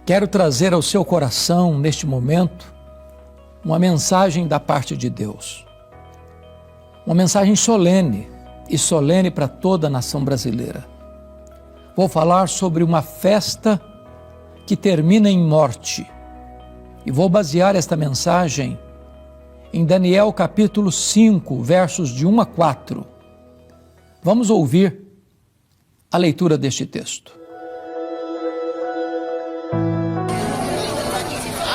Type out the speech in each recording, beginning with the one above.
Quero trazer ao seu coração, neste momento, uma mensagem da parte de Deus. Uma mensagem solene, e solene para toda a nação brasileira. Vou falar sobre uma festa que termina em morte. E vou basear esta mensagem em Daniel capítulo 5, versos de 1 a 4. Vamos ouvir a leitura deste texto.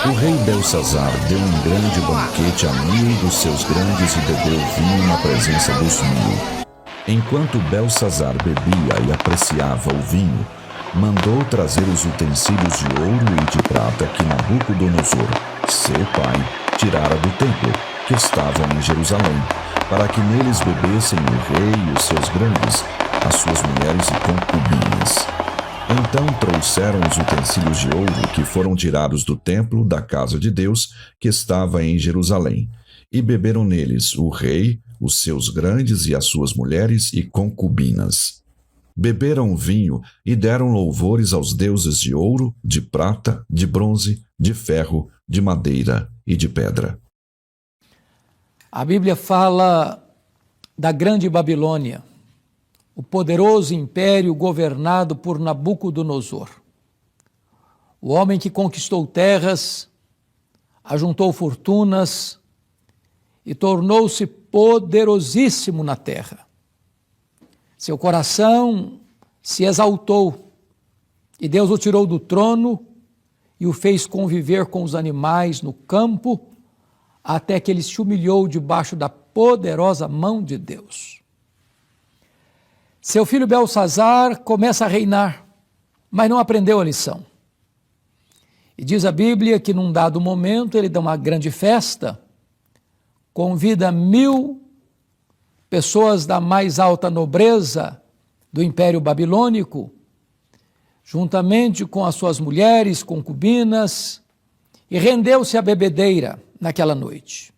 O rei Belsazar deu um grande banquete a 1000 dos seus grandes e bebeu vinho na presença dos 1000. Enquanto Belsazar bebia e apreciava o vinho, mandou trazer os utensílios de ouro e de prata que Nabucodonosor, seu pai, tirara do templo, que estavam em Jerusalém, para que neles bebessem o rei e os seus grandes, as suas mulheres e concubinas. Então trouxeram os utensílios de ouro que foram tirados do templo da casa de Deus, que estava em Jerusalém, e beberam neles o rei, os seus grandes e as suas mulheres e concubinas. Beberam o vinho e deram louvores aos deuses de ouro, de prata, de bronze, de ferro, de madeira e de pedra. A Bíblia fala da grande Babilônia, o poderoso império governado por Nabucodonosor. O homem que conquistou terras, ajuntou fortunas e tornou-se poderosíssimo na terra. Seu coração se exaltou e Deus o tirou do trono e o fez conviver com os animais no campo até que ele se humilhou debaixo da poderosa mão de Deus. Seu filho Belsazar começa a reinar, mas não aprendeu a lição. E diz a Bíblia que num dado momento ele dá uma grande festa, convida 1000 pessoas da mais alta nobreza do Império Babilônico, juntamente com as suas mulheres, concubinas, e rendeu-se à bebedeira naquela noite.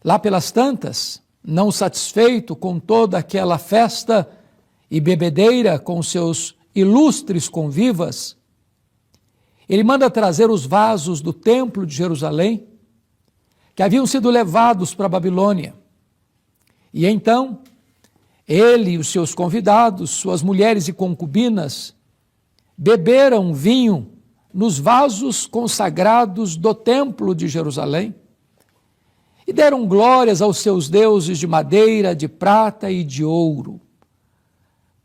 Lá pelas tantas, não satisfeito com toda aquela festa e bebedeira com seus ilustres convivas, ele manda trazer os vasos do templo de Jerusalém, que haviam sido levados para a Babilônia. E então, ele e os seus convidados, suas mulheres e concubinas, beberam vinho nos vasos consagrados do templo de Jerusalém, e deram glórias aos seus deuses de madeira, de prata e de ouro,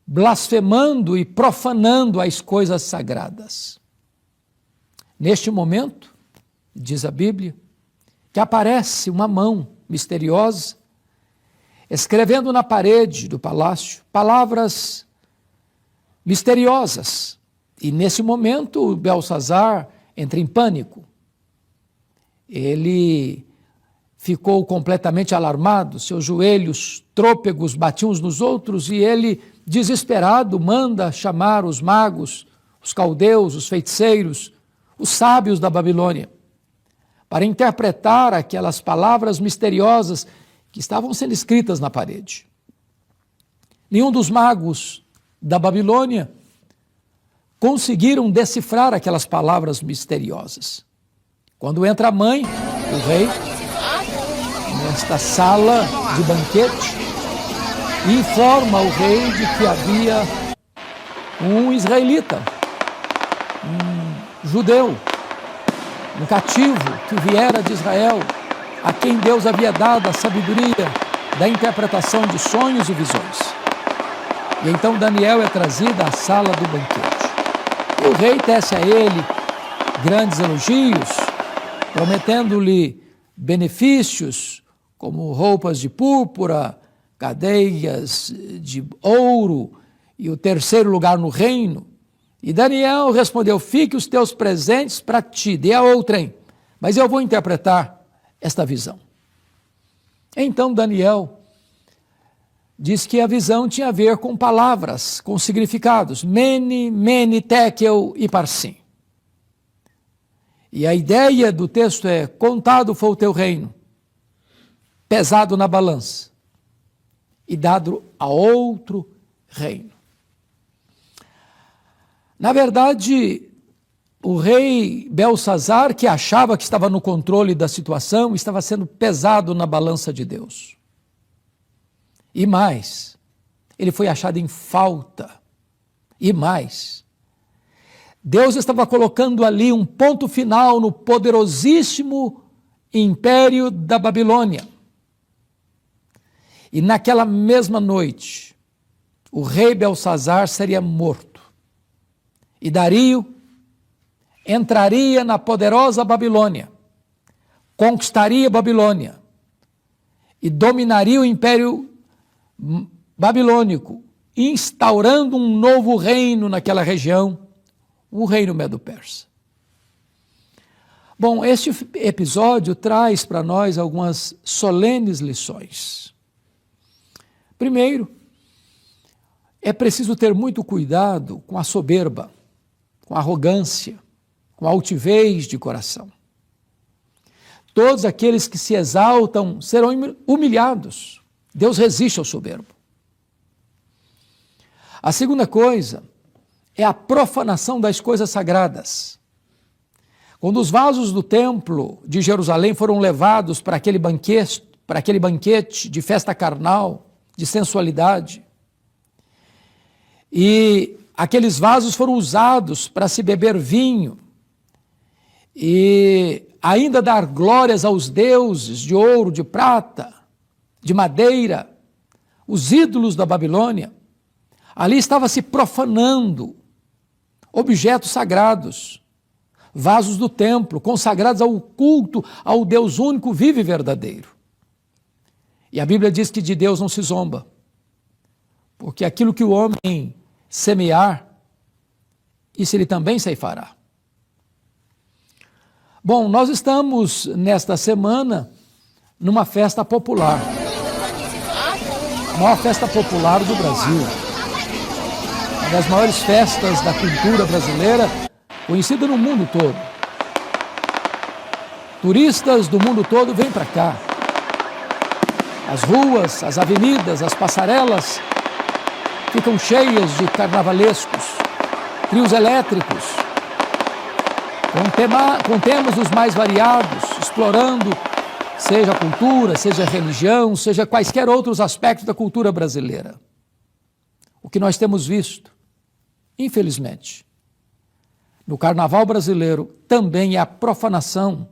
blasfemando e profanando as coisas sagradas. Neste momento, diz a Bíblia, que aparece uma mão misteriosa, escrevendo na parede do palácio palavras misteriosas. E nesse momento, Belsazar entra em pânico. Ele ficou completamente alarmado, seus joelhos trôpegos batiam uns nos outros e ele, desesperado, manda chamar os magos, os caldeus, os feiticeiros, os sábios da Babilônia, para interpretar aquelas palavras misteriosas que estavam sendo escritas na parede. Nenhum dos magos da Babilônia conseguiram decifrar aquelas palavras misteriosas. Quando entra a mãe, o rei, nesta sala de banquete, e informa o rei de que havia um israelita, um judeu, um cativo que viera de Israel, a quem Deus havia dado a sabedoria da interpretação de sonhos e visões. E então Daniel é trazido à sala do banquete. E o rei tece a ele grandes elogios, prometendo-lhe benefícios, como roupas de púrpura, cadeias de ouro e o terceiro lugar no reino. E Daniel respondeu: fique os teus presentes para ti, dê a outrem, mas eu vou interpretar esta visão. Então Daniel diz que a visão tinha a ver com palavras, com significados, mene, mene, tekel e parsim. E a ideia do texto é: contado foi o teu reino, pesado na balança e dado a outro reino. Na verdade, o rei Belsazar, que achava que estava no controle da situação, estava sendo pesado na balança de Deus. E mais, ele foi achado em falta. E mais, Deus estava colocando ali um ponto final no poderosíssimo império da Babilônia. E naquela mesma noite, o rei Belsazar seria morto. E Dario entraria na poderosa Babilônia, conquistaria a Babilônia e dominaria o império babilônico, instaurando um novo reino naquela região, o reino Medo-Persa. Bom, este episódio traz para nós algumas solenes lições. Primeiro, é preciso ter muito cuidado com a soberba, com a arrogância, com a altivez de coração. Todos aqueles que se exaltam serão humilhados. Deus resiste ao soberbo. A segunda coisa é a profanação das coisas sagradas. Quando os vasos do templo de Jerusalém foram levados para aquele banquete de festa carnal, de sensualidade, e aqueles vasos foram usados para se beber vinho e ainda dar glórias aos deuses de ouro, de prata, de madeira, os ídolos da Babilônia, ali estava se profanando objetos sagrados, vasos do templo, consagrados ao culto ao Deus único, vivo e verdadeiro. E a Bíblia diz que de Deus não se zomba, porque aquilo que o homem semear, isso ele também ceifará. Bom, nós estamos nesta semana numa festa popular, a maior festa popular do Brasil, uma das maiores festas da cultura brasileira, conhecida no mundo todo. Turistas do mundo todo vêm para cá. As ruas, as avenidas, as passarelas ficam cheias de carnavalescos, trios elétricos, com temas dos mais variados, explorando seja a cultura, seja a religião, seja quaisquer outros aspectos da cultura brasileira. O que nós temos visto, infelizmente, no carnaval brasileiro também é a profanação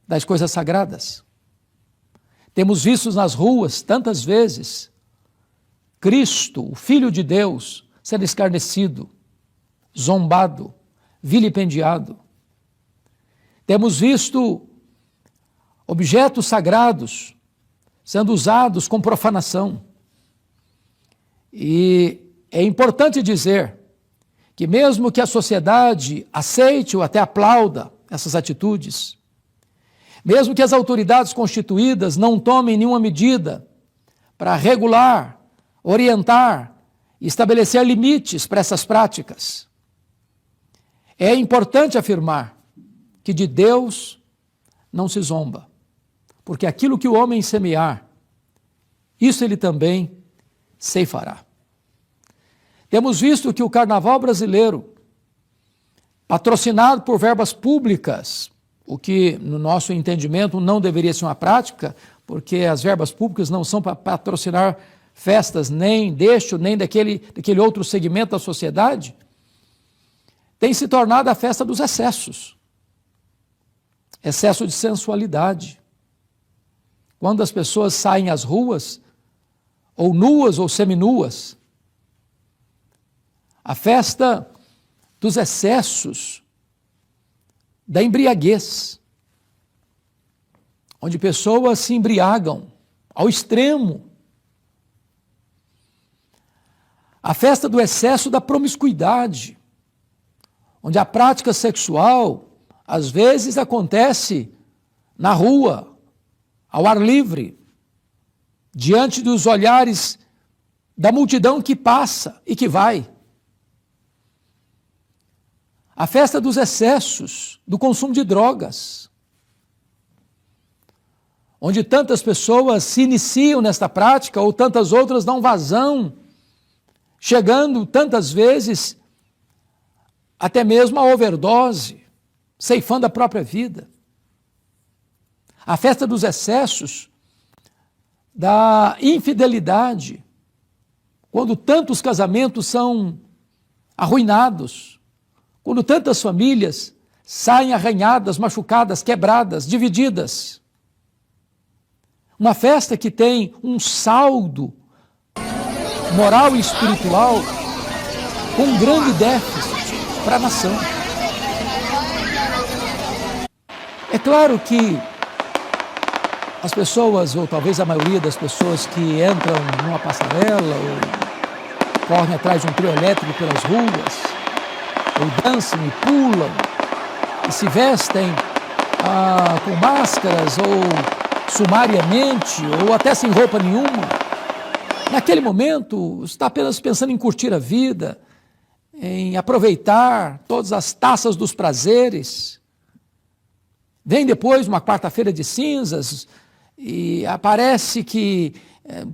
das coisas sagradas. Temos visto nas ruas, tantas vezes, Cristo, o Filho de Deus, sendo escarnecido, zombado, vilipendiado. Temos visto objetos sagrados sendo usados com profanação. E é importante dizer que mesmo que a sociedade aceite ou até aplauda essas atitudes, mesmo que as autoridades constituídas não tomem nenhuma medida para regular, orientar e estabelecer limites para essas práticas, é importante afirmar que de Deus não se zomba, porque aquilo que o homem semear, isso ele também ceifará. Temos visto que o carnaval brasileiro, patrocinado por verbas públicas, o que, no nosso entendimento, não deveria ser uma prática, porque as verbas públicas não são para patrocinar festas nem deste, nem daquele outro segmento da sociedade, tem se tornado a festa dos excessos. Excesso de sensualidade. Quando as pessoas saem às ruas, ou nuas ou seminuas, a festa dos excessos, da embriaguez, onde pessoas se embriagam ao extremo. A festa do excesso da promiscuidade, onde a prática sexual, às vezes, acontece na rua, ao ar livre, diante dos olhares da multidão que passa e que vai. A festa dos excessos, do consumo de drogas, onde tantas pessoas se iniciam nesta prática ou tantas outras dão vazão, chegando tantas vezes até mesmo a overdose, ceifando a própria vida. A festa dos excessos, da infidelidade, quando tantos casamentos são arruinados, quando tantas famílias saem arranhadas, machucadas, quebradas, divididas. Uma festa que tem um saldo moral e espiritual com um grande déficit para a nação. É claro que as pessoas, ou talvez a maioria das pessoas que entram numa passarela ou correm atrás de um trio elétrico pelas ruas, ou dançam e pulam, e se vestem com máscaras ou sumariamente, ou até sem roupa nenhuma, naquele momento está apenas pensando em curtir a vida, em aproveitar todas as taças dos prazeres. Vem depois uma quarta-feira de cinzas e aparece que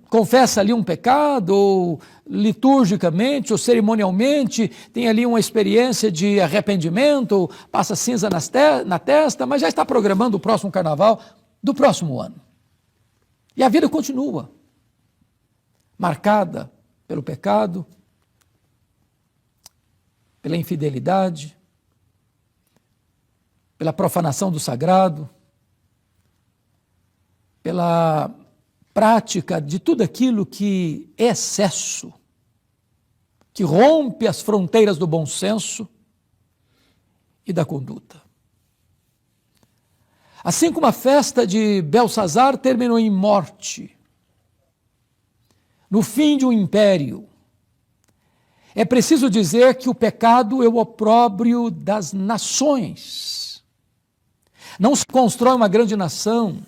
confessa ali um pecado, ou liturgicamente, ou cerimonialmente, tem ali uma experiência de arrependimento, ou passa cinza na testa, mas já está programando o próximo carnaval do próximo ano. E a vida continua, marcada pelo pecado, pela infidelidade, pela profanação do sagrado, pela prática de tudo aquilo que é excesso, que rompe as fronteiras do bom senso e da conduta. Assim como a festa de Belsazar terminou em morte, no fim de um império, é preciso dizer que o pecado é o opróbrio das nações. Não se constrói uma grande nação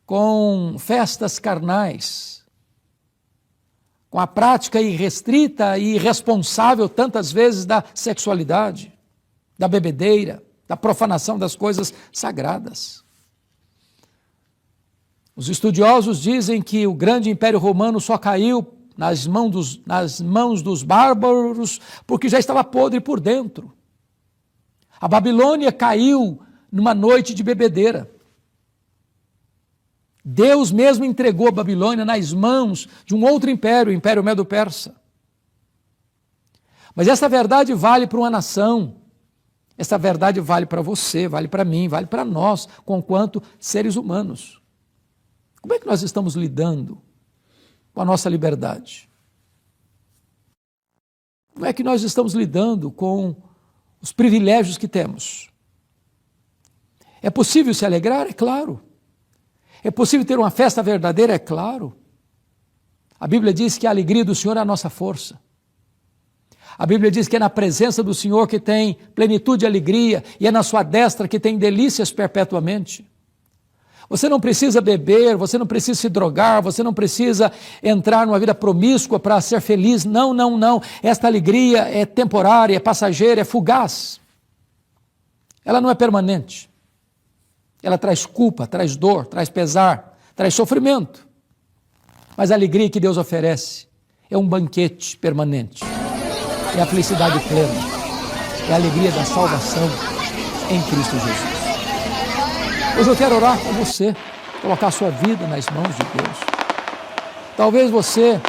com festas carnais, com a prática irrestrita e irresponsável tantas vezes da sexualidade, da bebedeira, da profanação das coisas sagradas. Os estudiosos dizem que o grande Império Romano só caiu nas mãos dos bárbaros porque já estava podre por dentro. A Babilônia caiu numa noite de bebedeira. Deus mesmo entregou a Babilônia nas mãos de um outro império, o Império Medo-Persa. Mas essa verdade vale para uma nação, essa verdade vale para você, vale para mim, vale para nós, conquanto seres humanos. Como é que nós estamos lidando com a nossa liberdade? Como é que nós estamos lidando com os privilégios que temos? É possível se alegrar? É claro. É possível ter uma festa verdadeira? É claro. A Bíblia diz que a alegria do Senhor é a nossa força. A Bíblia diz que é na presença do Senhor que tem plenitude de alegria e é na sua destra que tem delícias perpetuamente. Você não precisa beber, você não precisa se drogar, você não precisa entrar numa vida promíscua para ser feliz. Não, não, não. Esta alegria é temporária, é passageira, é fugaz. Ela não é permanente. Ela traz culpa, traz dor, traz pesar, traz sofrimento. Mas a alegria que Deus oferece é um banquete permanente. É a felicidade plena. É a alegria da salvação em Cristo Jesus. Hoje eu quero orar com você, colocar a sua vida nas mãos de Deus. Talvez você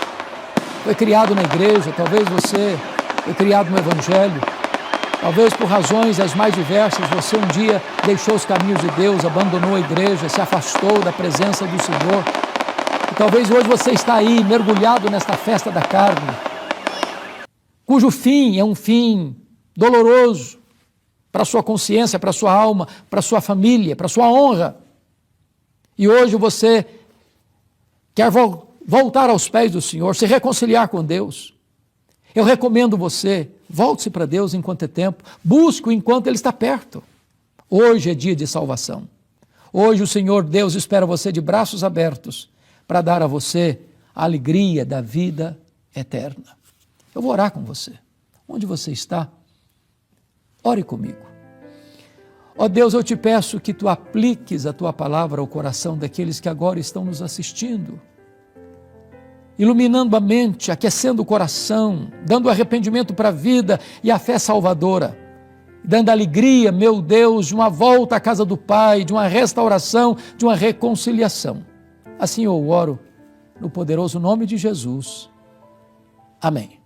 foi criado na igreja, talvez você foi criado no Evangelho, talvez por razões as mais diversas, você um dia deixou os caminhos de Deus, abandonou a igreja, se afastou da presença do Senhor. E talvez hoje você está aí mergulhado nesta festa da carne, cujo fim é um fim doloroso para a sua consciência, para a sua alma, para a sua família, para a sua honra. E hoje você quer voltar aos pés do Senhor, se reconciliar com Deus. Eu recomendo você, volte-se para Deus enquanto é tempo, busque-o enquanto Ele está perto. Hoje é dia de salvação. Hoje o Senhor Deus espera você de braços abertos para dar a você a alegria da vida eterna. Eu vou orar com você. Onde você está? Ore comigo. Ó Deus, eu te peço que tu apliques a tua palavra ao coração daqueles que agora estão nos assistindo. iluminando a mente, aquecendo o coração, dando arrependimento para a vida e a fé salvadora, dando alegria, meu Deus, de uma volta à casa do Pai, de uma restauração, de uma reconciliação. Assim eu oro no poderoso nome de Jesus. Amém.